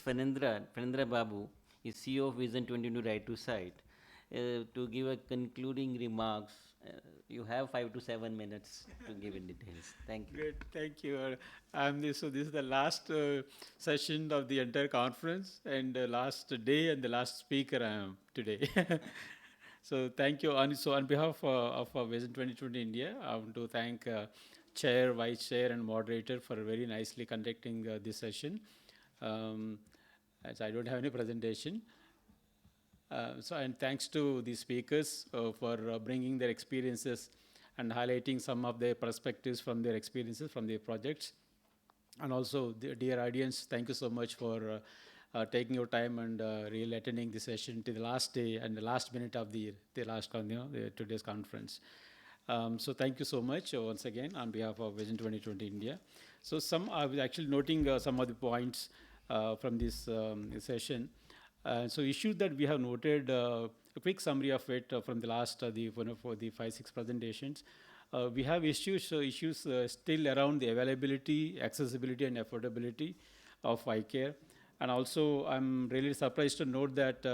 Phanindra Babu, is CEO of Vision 22 Right to Sight. To give a concluding remarks, you have 5 to 7 minutes to give in details. Thank you. Great, thank you. So this is the last session of the entire conference and the last day and the last speaker I am today. So thank you. So on behalf of Vision 2020 India, I want to thank Chair, Vice Chair and Moderator for very nicely conducting this session. As I don't have any presentation. And thanks to the speakers for bringing their experiences and highlighting some of their perspectives from their experiences from their projects. And also, dear audience, thank you so much for taking your time and really attending the session to the last day and the last minute of the today's conference. So thank you so much once again on behalf of Vision 2020 India. So I was actually noting some of the points from this session. So issues that we have noted, a quick summary of it from the last for the 5-6 presentations. We have issues still around the availability, accessibility, and affordability of eye care. And also, I'm really surprised to note that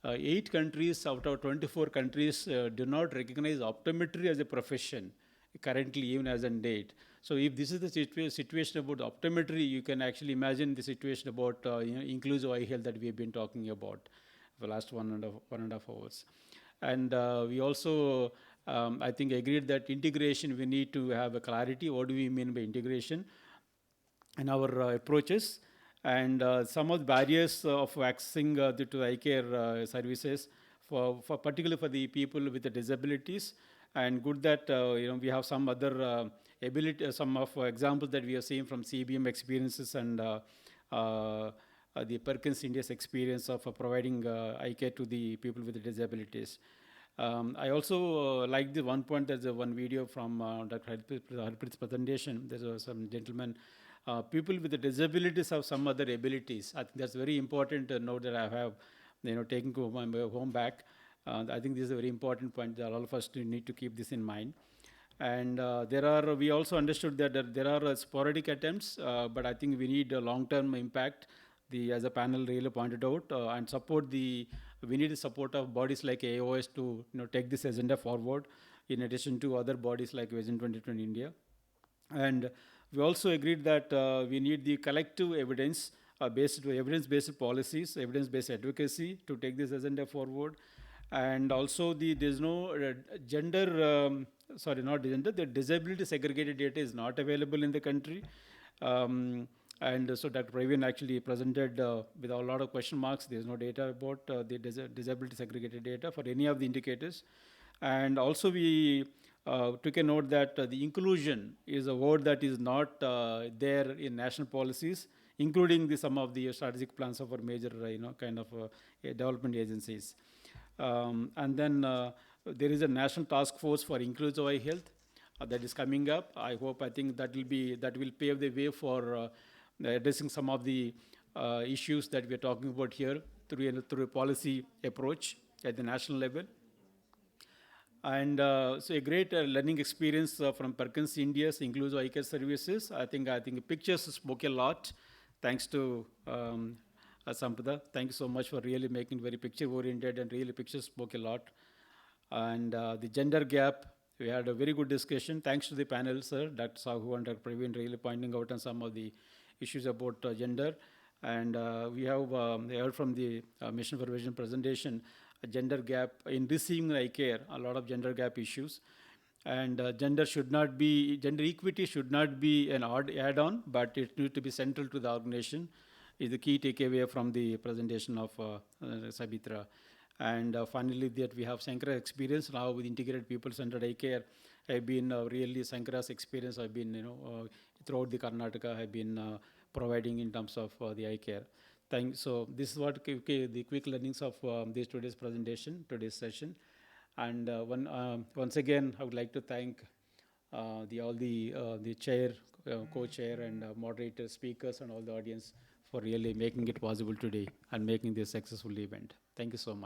8 countries out of 24 countries do not recognize optometry as a profession currently, even as on date. So if this is the situation about optometry, you can actually imagine the situation about inclusive eye health that we have been talking about for the last one and a half hours. And we also, I think, agreed that integration, we need to have a clarity. What do we mean by integration in our approaches? And some of the barriers of accessing to eye care services, particularly for the people with the disabilities. And good that we have some other some of examples that we have seen from CBM experiences and the Perkins India's experience of providing eye care to the people with the disabilities. I also like the one point. There's one video from Dr. Harpreet's presentation. There's some gentleman. People with the disabilities have some other abilities. I think that's very important to note that I have, taken to my home back. I think this is a very important point that all of us need to keep this in mind. And we also understood that there are sporadic attempts, but I think we need a long-term impact. As a panel really pointed out, and we need the support of bodies like AOS to take this agenda forward, in addition to other bodies like Vision 2020 India. And we also agreed that we need the collective evidence-based policies, evidence-based advocacy to take this agenda forward. And also there's no the disability segregated data is not available in the country. And so Dr. Praveen actually presented with a lot of question marks. There's no data about the disability segregated data for any of the indicators. And also we took a note that the inclusion is a word that is not there in national policies, including some of the strategic plans of our major development agencies. And then there is a national task force for inclusive eye health that is coming up. I think that will pave the way for addressing some of the issues that we are talking about here through a policy approach at the national level. And so a great learning experience from Perkins India's inclusive eye care services. I think pictures spoke a lot. Thanks to Sampada. Thank you so much for really making very picture-oriented, and really pictures spoke a lot. And the gender gap, we had a very good discussion. Thanks to the panel, sir, Dr. Sahu and Dr. Praveen really pointing out on some of the issues about gender. And we have heard from the Mission for Vision presentation, a gender gap in receiving eye care, a lot of gender gap issues. And gender equity should not be an add-on, but it needs to be central to the organization, is the key takeaway from the presentation of Sabitra. And finally, that we have Sankara experience now with integrated people-centered eye care. I've been really Sankara's experience. I've been, throughout the Karnataka, I've been providing in terms of the eye care. So this is what the quick learnings of today's presentation, today's session. And once again, I would like to thank all the chair, co-chair, and moderator, speakers, and all the audience for really making it possible today and making this a successful event. Thank you so much.